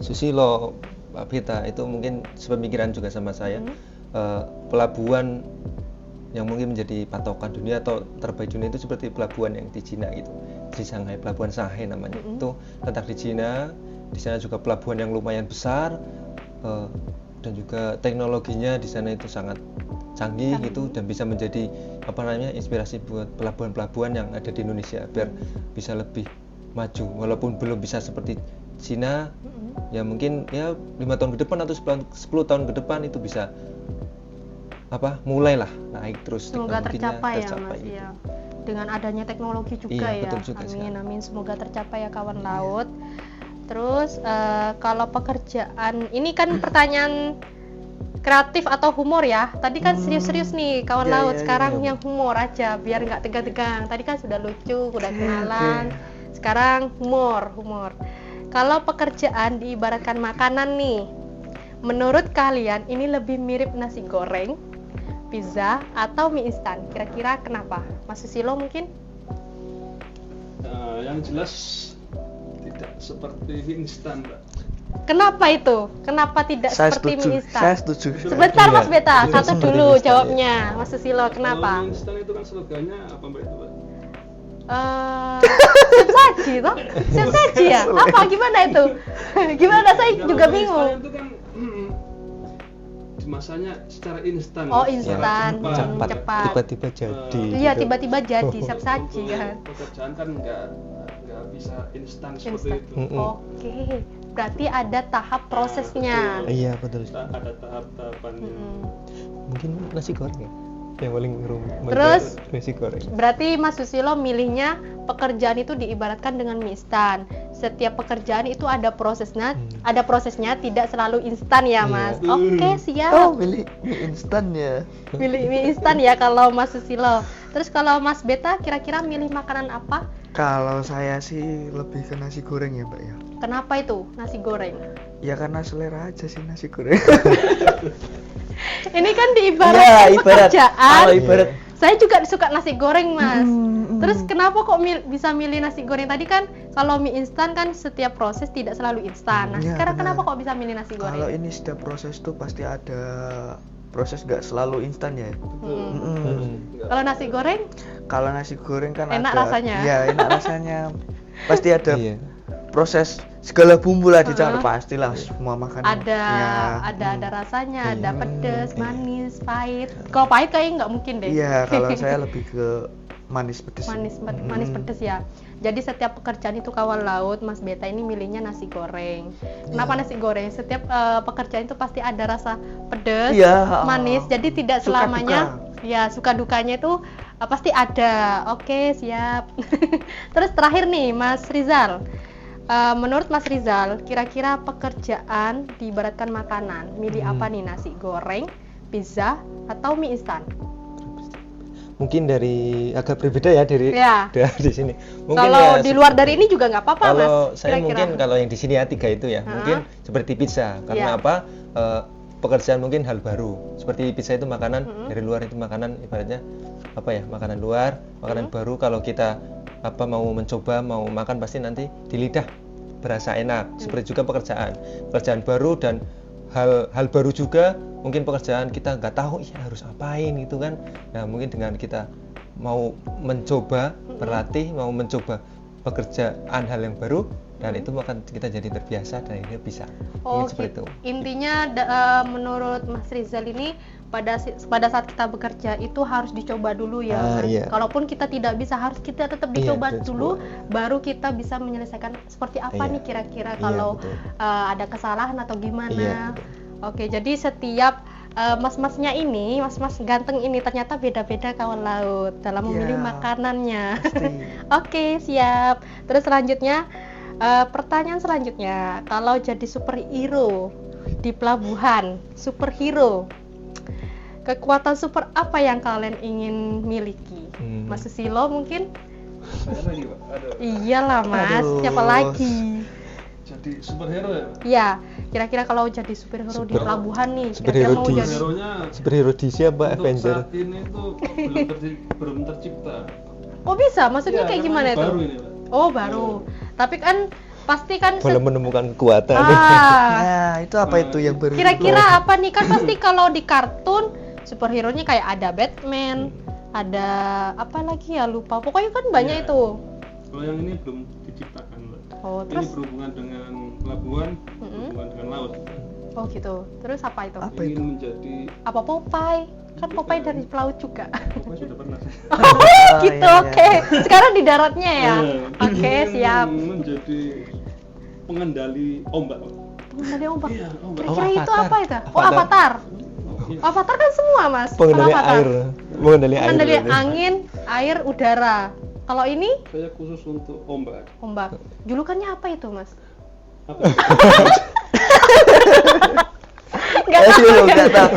Susilo, Pak Beta itu mungkin sepemikiran juga sama saya. Pelabuhan yang mungkin menjadi patokan dunia atau terbaik dunia itu seperti pelabuhan yang di Cina gitu, di Shanghai, pelabuhan Shanghai namanya. Itu letak di Cina. Di sana juga pelabuhan yang lumayan besar, dan juga teknologinya di sana itu sangat canggih gitu, dan bisa menjadi inspirasi buat pelabuhan-pelabuhan yang ada di Indonesia biar bisa lebih maju, walaupun belum bisa seperti Cina. Ya mungkin ya 5 tahun ke depan atau 10 tahun ke depan itu bisa mulailah naik terus. Semoga teknologinya tercapai ya, Mas. gitu. Ya. Dengan adanya teknologi juga Iya, ya. betul juga Amin, sekali. amin. Semoga tercapai ya kawan laut. Terus kalau pekerjaan ini kan pertanyaan kreatif atau humor ya. Tadi kan serius-serius nih kawan Iya, laut. iya, Sekarang iya. yang humor aja biar nggak tegang-tegang. Tadi kan sudah lucu, udah kenalan. Sekarang humor. Kalau pekerjaan diibaratkan makanan nih, menurut kalian ini lebih mirip nasi goreng, pizza, atau mie instan? Kira-kira kenapa? Mas Susilo mungkin? Yang jelas tidak seperti mie instan, Mbak. Kenapa itu? Kenapa tidak Saya seperti setuju. mie instan? Saya setuju. Sebentar Mas Beta, Iya, satu seperti dulu mie instan, jawabnya. Mas Susilo, kenapa? Kalau mie instan itu kan slogannya apa, Mbak, itu, Mbak? Siap saji toh? Siap saji ya? Apa gimana itu? Gimana saya Kalau juga mie bingung. instan itu kan masanya secara instan. Oh, secara instan. cepat. Cepat. Tiba-tiba jadi. Iya, gitu. tiba-tiba jadi siap saji Untuk kan. pekerjaan kan nggak bisa instan seperti Instan. itu. Oke. Berarti ada tahap prosesnya. Iya, betul. Ada tahap-tahapannya. Mungkin nasi goreng ya, yang paling rumit. Terus? Nasi goreng. Berarti Mas Susilo milihnya pekerjaan itu diibaratkan dengan mie instan. Setiap pekerjaan itu ada prosesnya, tidak selalu instan ya, Mas. Oke, siap. Oh, milih mie instan ya. Milih mie instan ya kalau Mas Susilo. Terus kalau Mas Beta kira-kira milih makanan apa? Kalau saya sih lebih ke nasi goreng ya, Mbak ya. Kenapa itu nasi goreng? Ya karena selera aja sih nasi goreng. Ini kan diibaratkan pekerjaan. Kalau ibarat Saya juga suka nasi goreng, Mas. Terus kenapa kok bisa milih nasi goreng? Tadi kan kalau mie instan kan setiap proses tidak selalu instan. Nah, Iya, sekarang benar. kenapa kok bisa milih nasi goreng? kalau ini setiap proses tuh pasti ada proses nggak selalu instan ya. Kalau nasi goreng Kalau nasi goreng kan Enak ada, rasanya. Iya, enak rasanya. Pasti ada Iya. proses segala bumbu lah dicampur, pastilah semua makanan. ada Ya, ada rasanya, Iya. ada pedes, manis, pahit. Kalau pahit kayaknya nggak mungkin deh. Iya, kalau saya lebih ke manis pedes. manis pedes ya. Jadi setiap pekerjaan itu kawan laut, Mas Beta ini milihnya nasi goreng. Kenapa nasi goreng? Setiap pekerjaan itu pasti ada rasa pedes, Iya, manis. Jadi tidak suka selamanya ya suka dukanya itu pasti ada. Oke, siap. Terus terakhir nih, Mas Rizal. Menurut Mas Rizal, kira-kira pekerjaan diibaratkan makanan, milih apa nih, nasi goreng, pizza, atau mie instan? Mungkin dari agak berbeda ya dari Ya. di sini. Mungkin Kalau ya di luar dari ini juga nggak apa-apa, Mas. Kalau saya Kira-kira. mungkin kalau yang di sini ya 3 itu ya, mungkin seperti pizza. Karena Iya. apa? Pekerjaan mungkin hal baru. Seperti pizza itu makanan dari luar, itu makanan ibaratnya makanan luar, makanan baru. Kalau kita mau mencoba, mau makan, pasti nanti di lidah berasa enak. Seperti juga pekerjaan baru dan hal baru juga mungkin pekerjaan kita nggak tahu ya harus apain gitu kan. Nah mungkin dengan kita mau mencoba berlatih, mau mencoba pekerjaan hal yang baru, dan itu akan kita jadi terbiasa dan ini bisa. Mungkin seperti itu. Intinya menurut Mas Rizal ini pada saat kita bekerja itu harus dicoba dulu ya. Iya. Kalaupun kita tidak bisa, harus kita tetap dicoba Iya, dulu, baru kita bisa menyelesaikan seperti apa Iya. nih kira-kira Iya, kalau betul. ada kesalahan atau gimana. Iya, betul. Oke, jadi setiap mas-masnya ini, mas-mas ganteng ini ternyata beda-beda kawan laut dalam memilih Iya. makanannya. Pasti. Oke, siap. Terus selanjutnya, pertanyaan selanjutnya, kalau jadi superhero di pelabuhan, superhero, kekuatan super apa yang kalian ingin miliki? Mas Susilo mungkin? Saya lagi, Pak. Ada. Iyalah Mas, Aduh. siapa lagi? Jadi superhero ya, Pak? Ya, kira-kira kalau jadi superhero di pelabuhan nih, kira-kira Superhero mau di- jadi Superhero-nya Superhero di siapa? untuk Avenger. saat ini itu belum tercipta. Oh bisa, maksudnya Iya, kayak karena gimana ini itu? baru ini, Pak. Oh baru, tapi kan pasti kan Belum menemukan kekuatan. Nah, itu apa itu yang baru? kira-kira apa nih, kan pasti kalau di kartun superhero-nya kayak ada Batman, ada apa lagi ya, lupa, pokoknya kan banyak Iya. itu. Kalau yang ini belum diciptakan, Pak. Oh Ini terus, berhubungan dengan pelabuhan, berhubungan dengan laut. oh gitu, terus apa itu? Apa Ingin itu? menjadi, Apa Popeye? Kan Popeye dari pelaut juga. pokoknya sudah pernah. Oh gitu, iya, iya. oke. Sekarang di daratnya ya. Oke, Ingin siap. menjadi pengendali ombak, Pak. Pengendali ombak. Iya, ombak. Kira-kira itu Avatar. apa itu? Oh Avatar. Avatar. Iya. Avatar kan semua Mas. Pengendali Kalau Avatar. air. Pengendali air. Pengendali berarti. angin, air, udara. Kalau ini Saya khusus untuk ombak. ombak. Julukannya apa itu Mas? Apa? Nggak tahu ya? Nggak tahu.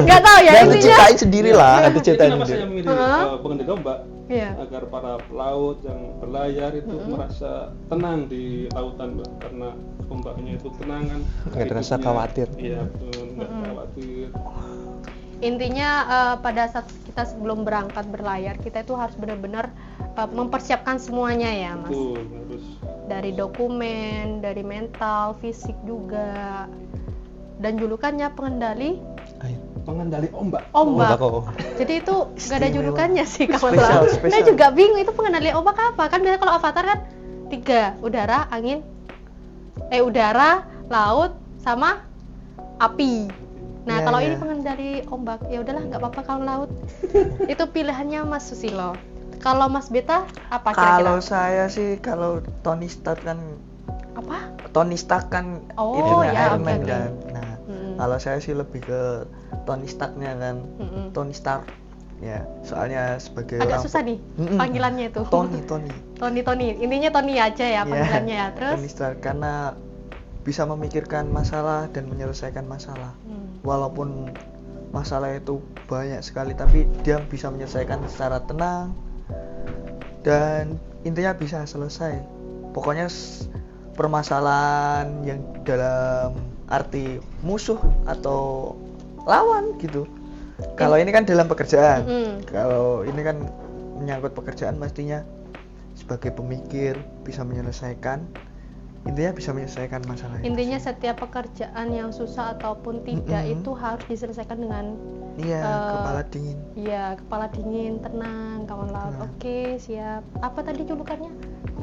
Nggak tahu ya, Yang intinya. diciptain sendiri lah. Nanti Jadi ceritain kenapa sendiri. saya memilih pengendali ombak? Iya. Agar para pelaut yang berlayar itu merasa tenang di lautan, Mbak. Karena ombaknya itu tenang kan. Nggak ada rasa hidupnya- khawatir. Iya, betul. Nggak khawatir. Intinya pada saat kita sebelum berangkat berlayar, kita itu harus benar-benar mempersiapkan semuanya ya Mas. Betul, harus. Dari dokumen, dari mental, fisik juga. Dan julukannya pengendali Air. Pengendali ombak. ombak. Oh. Jadi itu gak ada Istimewa. julukannya sih kawan Spesial, laut. spesial. Saya juga bingung itu pengendali ombak apa. Kan biasanya kalau Avatar kan 3, udara, angin, udara, laut, sama api. Nah Ya, kalau ya. ini pengendali ombak, ya udahlah nggak apa-apa kawan laut. Itu pilihannya Mas Susilo. Kalau Mas Beta apa Kalau kira-kira? saya sih, kalau Tony Stark kan, Apa? Tony Stark kan Oh, itu ya, Iron oke, Man oke. kan. Nah, Mm-mm. kalau saya sih lebih ke Tony Starknya kan. Mm-mm. Tony Stark. Ya, soalnya sebagai Agak orang susah nih Mm-mm. panggilannya itu. Tony. Tony. Intinya Tony aja ya Ya, panggilannya ya. Terus Tony Stark karena bisa memikirkan masalah dan menyelesaikan masalah. Walaupun masalah itu banyak sekali, tapi dia bisa menyelesaikan secara tenang dan intinya bisa selesai. Pokoknya permasalahan yang dalam arti musuh atau lawan gitu. Kalau ini kan dalam pekerjaan. Mm-mm. Kalau ini kan menyangkut pekerjaan, mestinya sebagai pemikir bisa menyelesaikan. Intinya bisa menyelesaikan masalah itu. intinya setiap pekerjaan yang susah ataupun tidak Mm-mm. itu harus diselesaikan dengan Iya, kepala dingin. ya kepala dingin, tenang, kawan laut. Tenang. Oke, siap. Apa tadi julukannya?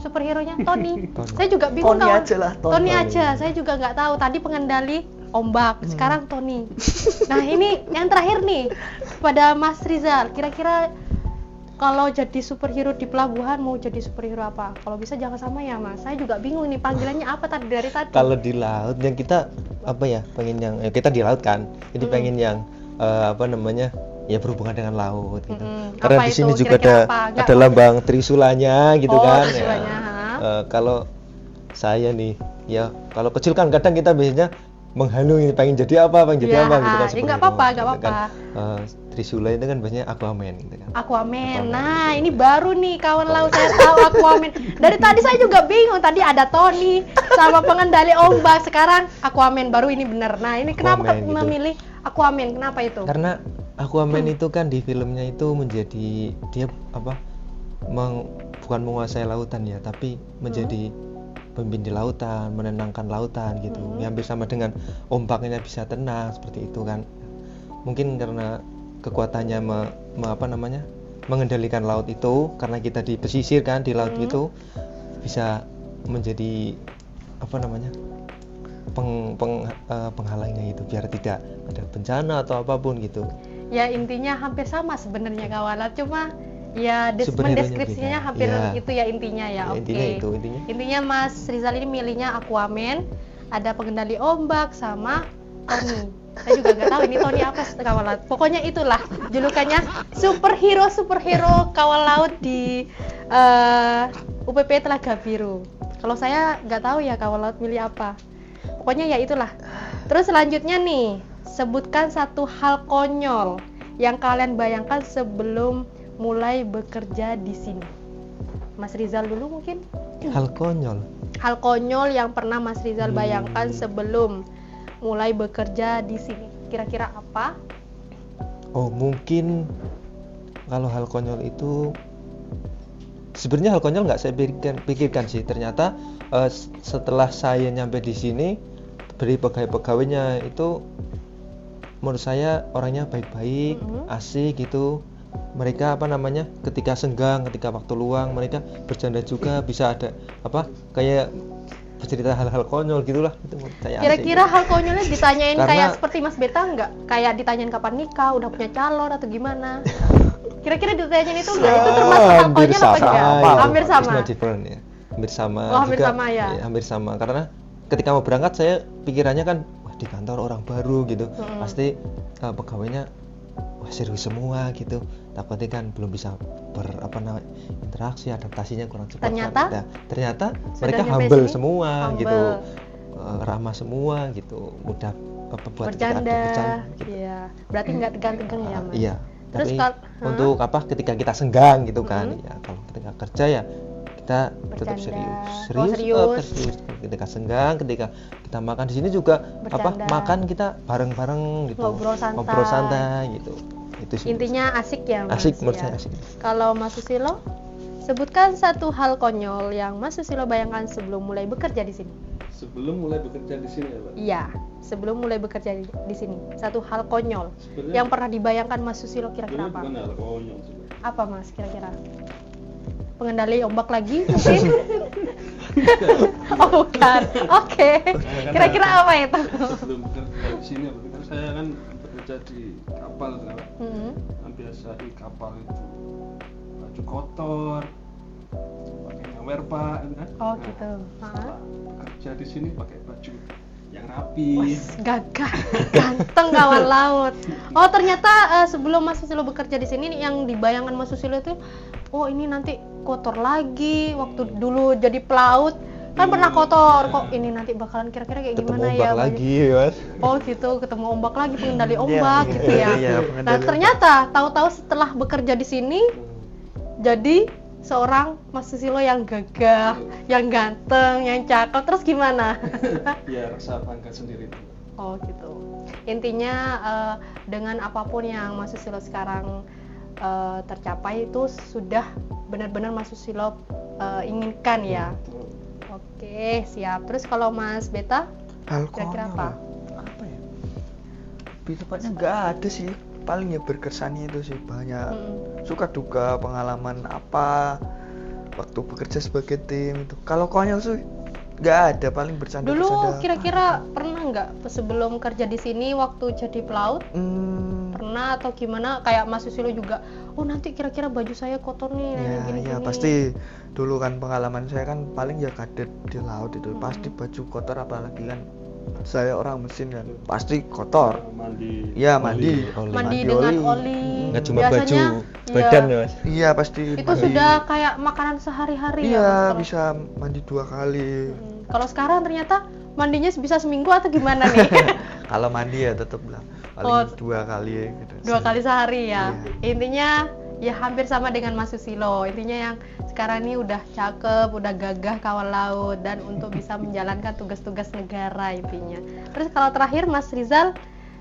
Superhero-nya Tony. Tony. Saya juga bingung Tony kawan. aja lah, Tony. Tony aja. Saya juga nggak tahu. Tadi pengendali ombak, sekarang Tony. Nah, ini yang terakhir nih pada Mas Rizal. Kira-kira kalau jadi superhero di pelabuhan mau jadi superhero apa? Kalau bisa jangan sama ya Mas. Saya juga bingung nih panggilannya apa tadi dari tadi. Kalau di laut yang kita apa ya, pengen yang kita di laut kan. Jadi pengen yang apa namanya? Ya berhubungan dengan laut gitu. Karena Apa di sini itu? juga Kira-kira ada apa? Nggak- ada lambang trisulanya gitu Oh, kan. trisulanya, ha. Kalau saya nih ya kalau kecil kan kadang kita biasanya menghalu ini pengen jadi apa gitu Ya, kan ya superhero, nggak apa-apa, nggak gitu kan. apa-apa. Trisula itu kan biasanya Aquaman gitu kan. Aquaman. Nah, ini baru nih kawan laut, saya tahu Aquaman. Dari tadi saya juga bingung. Tadi ada Tony sama pengendali ombak, sekarang Aquaman baru ini bener. Nah, ini kenapa Aquaman gitu. memilih Aquaman? Kenapa itu? Karena Aquaman itu kan di filmnya itu menjadi dia apa bukan menguasai lautan ya, tapi menjadi pemimpin di lautan, menenangkan lautan gitu. Ya, hampir sama dengan ombaknya bisa tenang seperti itu kan. mungkin karena kekuatannya mengendalikan laut itu, karena kita di pesisir kan di laut itu bisa menjadi penghalangnya itu biar tidak ada bencana atau apapun gitu. Ya intinya hampir sama sebenarnya kawalat, cuma ya Superhero-nya mendeskripsinya beda. hampir Ya. itu ya intinya ya. Ya, Oke. intinya itu, intinya. Mas Rizal ini milihnya Aquaman, ada pengendali ombak sama Tony. Saya juga nggak tahu ini Tony apa kawalat. Pokoknya itulah julukannya superhero kawal laut di UPP Telaga Biru. Kalau saya nggak tahu ya kawal laut milih apa. Pokoknya ya itulah. Terus selanjutnya nih, sebutkan satu hal konyol yang kalian bayangkan sebelum mulai bekerja di sini. Mas Rizal dulu mungkin. Hal konyol. Hal konyol yang pernah Mas Rizal bayangkan sebelum mulai bekerja di sini. Kira-kira apa? Oh, mungkin kalau hal konyol itu sebenarnya hal konyol nggak saya pikirkan sih. Ternyata setelah saya nyampe di sini, dari pegawai-pegawainya itu menurut saya orangnya baik-baik, asik gitu. Mereka ketika senggang, ketika waktu luang mereka bercanda juga, bisa ada kayak bercerita hal-hal konyol gitulah. Itu saya Kira-kira hal konyolnya ditanyain Karena- kayak seperti Mas Beta nggak? Kayak ditanyain kapan nikah, udah punya calon atau gimana? Kira-kira ditanyain itu nggak? Itu termasuk hal konyol apa enggak? Hampir sama. It's no different ya. Hampir sama. Oh, hampir juga. sama ya? Iya, hampir sama. Karena ketika mau berangkat saya pikirannya kan, wah di kantor orang baru gitu. Pasti pegawainya wah serius semua gitu. Takutnya kan belum bisa interaksi, adaptasinya kurang cepat. Ternyata? Kan. Ternyata Sudah mereka nyampe humble sini? semua Humble. gitu. Ramah semua gitu. Mudah buat kita Bercanda. gitu. Iya. Berarti nggak tegang-tegang ya, Mas? Iya. Terus Tapi untuk ketika kita senggang gitu kan, ya kalau ketika kerja ya kita tetap Bercanda. serius, Serius. serius. Ketika senggang, ketika kita makan di sini juga Bercanda. makan kita bareng-bareng gitu, Ngobrol santai. gitu. Itu sih. Intinya asik ya, Mas. asik menurut ya. saya asik. Kalau Mas Susilo, sebutkan satu hal konyol yang Mas Susilo bayangkan sebelum mulai bekerja di sini. Sebelum mulai bekerja di sini ya Pak. Iya, sebelum mulai bekerja di sini. Satu hal konyol Sebenarnya- yang pernah dibayangkan Mas Susilo kira-kira Sebenarnya apa? bukan hal konyol sih, Pak. Apa Mas kira-kira? Pengendali ombak lagi mungkin? Oh bukan. Oke. Kira-kira apa itu? Sebelum bekerja di sini, kan saya kan bekerja di kapal kan, Pak. Yang biasa di kapal itu baju kotor, pakai nyawer Pak, kan? Oh gitu. Setelah bekerja di sini pakai baju yang rapi. Wih, gagah, ganteng kawan laut. Oh ternyata sebelum Mas Susilo bekerja di sini yang dibayangkan Mas Susilo itu, oh ini nanti kotor lagi. Waktu dulu jadi pelaut kan pernah kotor. Kok ini nanti bakalan kira-kira kayak Ketemu gimana ombak ya? lagi, Mas. Oh gitu, ketemu ombak lagi, pengendali ombak gitu ya. iya, Nah pengendali ternyata tahu-tahu setelah bekerja di sini jadi seorang Mas Susilo yang gagah, yang ganteng, yang cakep. Terus gimana? Ya rasa bangga sendiri. Oh gitu. Intinya dengan apapun yang Mas Susilo sekarang tercapai itu sudah benar-benar Mas Susilo inginkan ya. Oke, siap. Terus kalau Mas Beta Hal kira-kira konyol. apa? Apa ya? Lebih tepatnya nggak ada sih. Paling ya berkesannya itu sih banyak. Suka duka pengalaman apa waktu bekerja sebagai tim itu. Kalau konyol sih nggak ada, paling bercanda. Dulu kira-kira pernah nggak sebelum kerja di sini waktu jadi pelaut? Pernah atau gimana? Kayak Mas Susilo juga, oh nanti kira-kira baju saya kotor nih, gini. ya pasti dulu kan pengalaman saya kan paling ya kadet di laut itu pasti baju kotor, apalagi kan saya orang mesin kan pasti kotor. Mandi. Iya mandi. Mandi dengan oli. Nggak cuma Biasanya, baju, iya, badan ya, Mas. Iya pasti. itu mandi. sudah kayak makanan sehari-hari ya. Mas, Iya kalau- bisa mandi 2 kali. Kalau sekarang ternyata mandinya bisa seminggu atau gimana nih? Kalau mandi ya tetap lah paling Oh. 2 kali gitu. 2 kali sehari ya. Iya. Intinya ya hampir sama dengan Mas Susilo. Intinya yang sekarang ini udah cakep, udah gagah kawal laut dan untuk bisa menjalankan tugas-tugas negara intinya. Terus kalau terakhir Mas Rizal,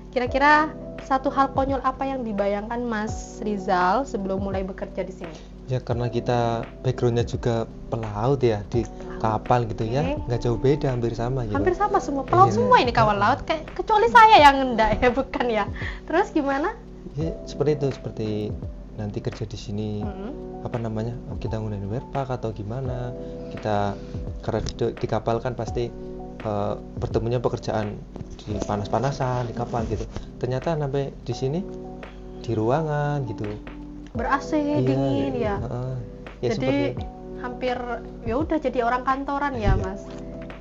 kira-kira satu hal konyol apa yang dibayangkan Mas Rizal sebelum mulai bekerja di sini? Ya karena kita backgroundnya juga pelaut ya di kapal gitu ya, Oke. nggak jauh beda, hampir sama gitu. Hampir sama semua pelaut Iya. semua ini kawan laut, kayak kecuali saya yang enggak ya, bukan ya. Terus gimana? Ya seperti itu, seperti nanti kerja di sini apa namanya, kita nggunain werpak atau gimana, kita karena di kapal kan pasti bertemunya pekerjaan di panas-panasan di kapal gitu. Ternyata sampai di sini di ruangan gitu. Ber-AC dingin ya. Ya seperti Jadi itu. hampir ya udah jadi orang kantoran ya, Mas.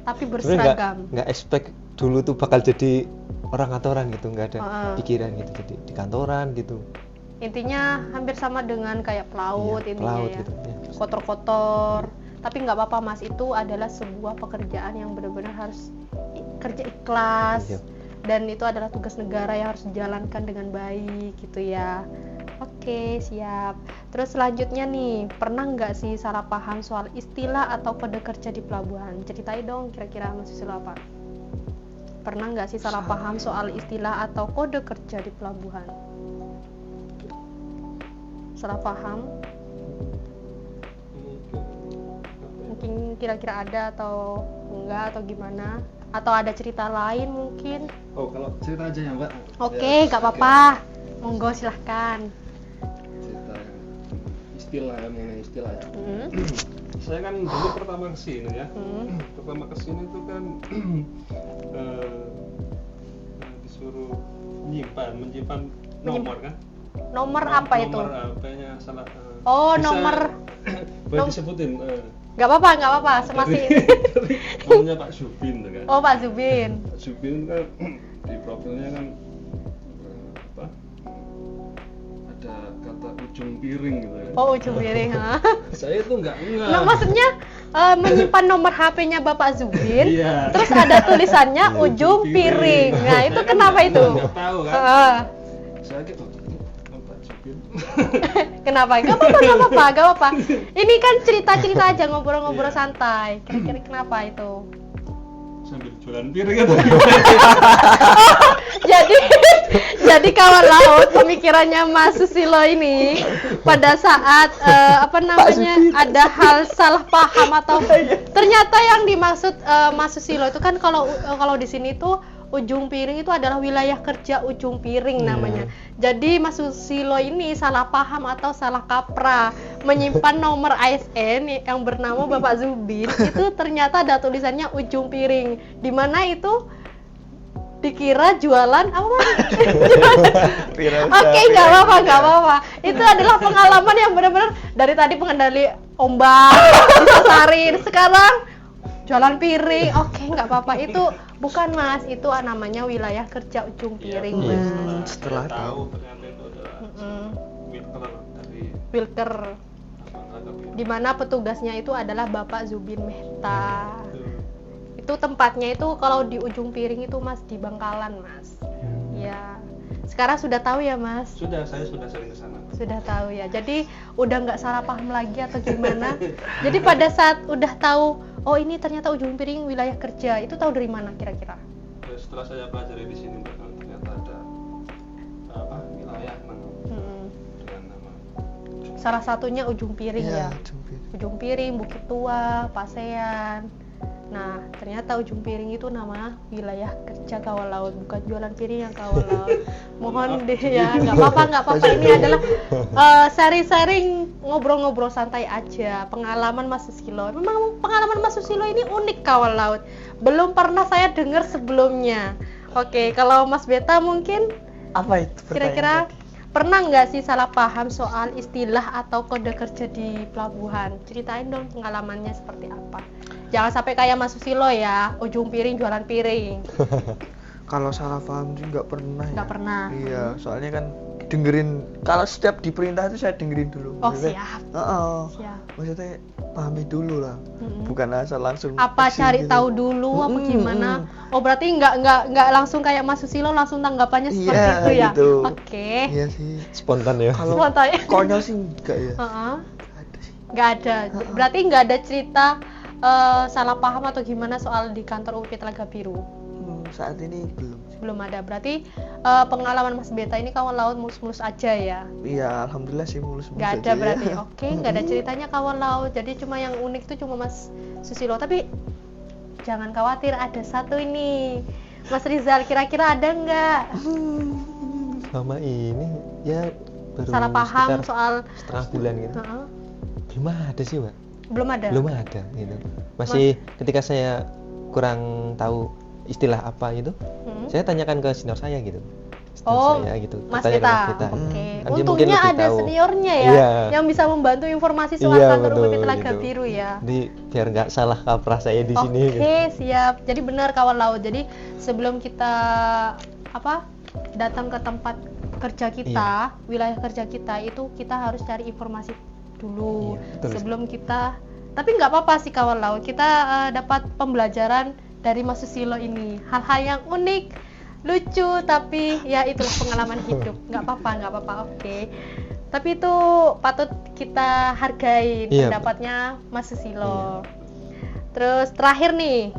Tapi Sebenarnya berseragam. nggak expect dulu tuh bakal jadi orang kantoran gitu, nggak ada Heeh. pikiran gitu jadi di kantoran gitu. Intinya hampir sama dengan kayak pelaut Iya, intinya pelaut ya. gitu ya. Kotor-kotor. Tapi nggak apa-apa, Mas, itu adalah sebuah pekerjaan yang benar-benar harus kerja ikhlas. Iya. Dan itu adalah tugas negara yang harus dijalankan dengan baik gitu ya. Oke, siap. Terus selanjutnya nih, pernah nggak sih salah paham soal istilah atau kode kerja di pelabuhan? Ceritain dong kira-kira Mas Susilo apa? Pernah nggak sih salah paham soal istilah atau kode kerja di pelabuhan? Salah paham? Mungkin kira-kira ada atau enggak atau gimana? Atau ada cerita lain mungkin? Oh, kalau cerita aja ya, Mbak. Oke, Ya, nggak apa-apa. Monggo silahkan. Cerita istilah ya, mengenai istilah ya. Hmm. Saya kan dulu pertama kesini ya. Hmm. Pertama kesini tuh kan disuruh menyimpan nomor kan. Nomor apa itu? Nomor HP-nya salah. Oh, bisa- nomor. boleh disebutin. Nggak apa-apa, semasi. Namanya Pak Zubin tuh kan. Oh, Pak Zubin. Pak Zubin kan di profilnya kan apa? Ada kata ujung piring gitu ya. Oh, ujung piring, ha? Saya tuh nggak Nah, maksudnya menyimpan nomor HP-nya Bapak Zubin, Iya. terus ada tulisannya ujung piring. Nah, itu Saya kan kenapa itu? nggak tahu kan. Heeh. Saya gitu, Pak Zubin. Kenapa? Gak apa-apa. Ini kan cerita-cerita aja, ngobrol-ngobrol Iya. santai. Kira-kira kenapa itu? Sambil jualan piring atau Jadi, jadi kawan laut, pemikirannya Mas Susilo ini pada saat apa namanya ada hal salah paham atau ternyata yang dimaksud Mas Susilo itu kan kalau di sini tuh ujung piring itu adalah wilayah kerja ujung piring namanya. Jadi Mas Susilo ini salah paham atau salah kaprah menyimpan nomor ASN yang bernama Bapak Zubin itu ternyata ada tulisannya ujung piring. Di mana itu dikira jualan apa Mas? Oke, nggak apa-apa. Itu adalah pengalaman yang benar-benar dari tadi pengendali ombak disasarin, sekarang jualan piring. Oke, nggak apa-apa. Itu bukan Mas, itu namanya wilayah kerja ujung piring, Iya, Mas. setelah saya tahu. ternyata itu adalah Wilker dari Wilker, Abang Piring. di mana petugasnya itu adalah Bapak Zubin Mehta. Itu. Itu tempatnya itu kalau di ujung piring itu Mas, di Bangkalan, Mas. Ya. Sekarang sudah tahu ya, Mas? Saya sudah sering ke sana. Sudah tahu ya. Jadi udah nggak salah paham lagi atau gimana? Jadi pada saat udah tahu, oh ini ternyata ujung piring wilayah kerja, itu tahu dari mana kira-kira? Setelah saya pelajari di sini ternyata ada wilayah dengan nama Salah satunya ujung piring ya. ujung piring. Ujung piring, Bukit Tua, Pasean. Nah, ternyata ujung piring itu nama wilayah kerja kawal laut, bukan jualan piring yang kawal laut. Mohon deh ya, nggak apa-apa. Ini adalah sharing-sharing, ngobrol-ngobrol santai aja. Pengalaman Mas Susilo. Memang pengalaman Mas Susilo ini unik kawal laut. Belum pernah saya dengar sebelumnya. Oke, kalau Mas Beta mungkin Apa itu? kira-kira pernah nggak sih salah paham soal istilah atau kode kerja di pelabuhan? Ceritain dong pengalamannya seperti apa. Jangan sampai kayak Mas Susilo ya, ujung piring jualan piring. Kalau salah paham sih nggak pernah. Nggak pernah. Iya, soalnya kan dengerin. Kalau setiap diperintah itu saya dengerin dulu. Oh, Maksudnya, siap. Siap. Maksudnya pahami dulu lah. Bukan asal langsung. Apa action cari gitu. tahu dulu apa gimana? Oh, berarti nggak langsung kayak Mas Susilo langsung tanggapannya seperti Iya, itu ya. gitu. Oke. Iya sih. Spontan ya. Kalau Spontan. konyol sih enggak ya. Heeh. Nggak ada sih. Nggak ada. Berarti nggak ada cerita salah paham atau gimana soal di kantor UP Telaga Biru. Saat ini belum sih. Belum ada. Berarti pengalaman Mas Beta ini kawan laut mulus-mulus aja ya? Iya, alhamdulillah sih mulus-mulus Nggak aja ada berarti. ya. Oke, nggak ada ceritanya kawan laut. Jadi cuma yang unik tuh cuma Mas Susilo. Tapi jangan khawatir, ada satu ini. Mas Rizal, kira-kira ada nggak Sama ini ya baru salah paham sekitar soal setengah bulan gitu. Heeh. Belum ada sih, Mbak. Belum ada? Belum ada gitu. Masih ketika saya kurang tahu istilah apa gitu, saya tanyakan ke senior saya gitu. Oh, Saya gitu. Mas Bertanya ke Beta. Mas Beta. Oke. Kan dia mungkin Untungnya lebih ada tahu. seniornya ya, Iya. yang bisa membantu informasi soal Iya, kantor betul, UPP Telaga gitu. Biru ya. Jadi biar nggak salah kaprah saya di sini. Oke, Gitu. siap. Jadi benar kawan laut. Jadi sebelum kita datang ke tempat kerja kita, wilayah kerja kita itu kita harus cari informasi dulu Iya, betul. sebelum kita. Tapi nggak apa-apa sih kawan laut. Kita dapat pembelajaran dari Mas Susilo ini. Hal-hal yang unik, lucu, tapi ya itulah pengalaman hidup. Nggak apa-apa. Oke. Tapi itu patut kita hargai Iya, pendapatnya Mas Susilo. Terus terakhir nih,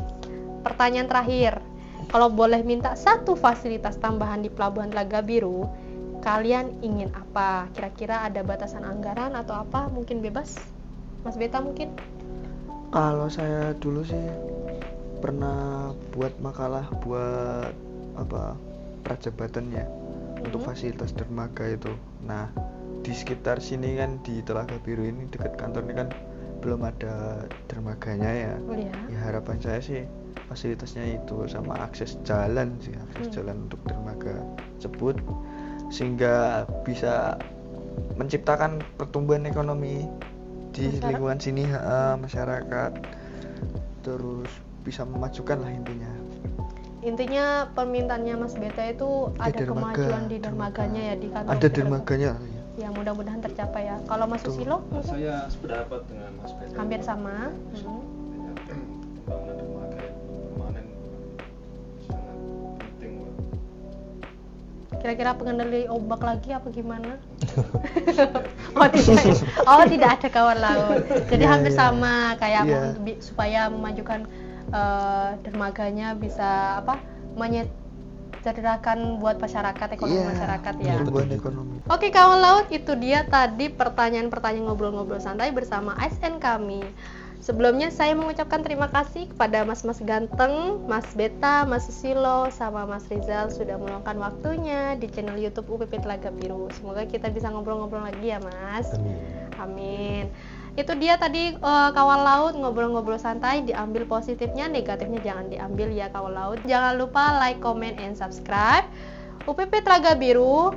pertanyaan terakhir. Kalau boleh minta satu fasilitas tambahan di Pelabuhan Telaga Biru, kalian ingin apa? Kira-kira ada batasan anggaran atau apa? Mungkin bebas? Mas Beta mungkin? Kalau saya dulu sih pernah buat makalah buat prajabatannya untuk fasilitas dermaga itu. Nah, di sekitar sini kan di Telaga Biru ini dekat kantor ini kan belum ada dermaganya ya. Oh ya. Ya harapan saya sih fasilitasnya itu sama akses jalan sih, jalan untuk dermaga tersebut sehingga bisa menciptakan pertumbuhan ekonomi di lingkungan sini, masyarakat, terus bisa memajukan lah intinya. Intinya permintaannya Mas Beta itu Di ada dermaga, kemajuan di dermaganya ya, di kantor. Ada dermaganya ya. Ya mudah-mudahan tercapai ya. Kalau Mas Susilo mungkin Saya sependapat dengan Mas Beta. hampir sama. Pembangunan dermaga yang permanen sangat penting, Mbak. Kira-kira pengendali ombak lagi apa gimana? tidak ada kawan laut. Jadi hampir sama kayak supaya memajukan dermaganya bisa menyejahterakan buat masyarakat, ekonomi masyarakat ya. Pertumbuhan ekonomi. Oke kawan laut, itu dia tadi pertanyaan-pertanyaan ngobrol-ngobrol santai bersama ASN kami. Sebelumnya saya mengucapkan terima kasih kepada mas-mas ganteng, Mas Beta, Mas Susilo, sama Mas Rizal sudah meluangkan waktunya di channel YouTube UPP Telaga Biru. Semoga kita bisa ngobrol-ngobrol lagi ya Mas. Amin. Amin. Itu dia tadi kawan laut ngobrol-ngobrol santai, diambil positifnya, negatifnya jangan diambil ya kawan laut. Jangan lupa like, comment, and subscribe. UPP Telaga Biru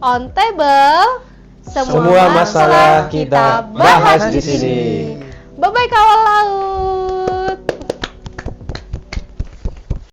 on table. Semua masalah kita bahas di sini. Bye bye kawan laut.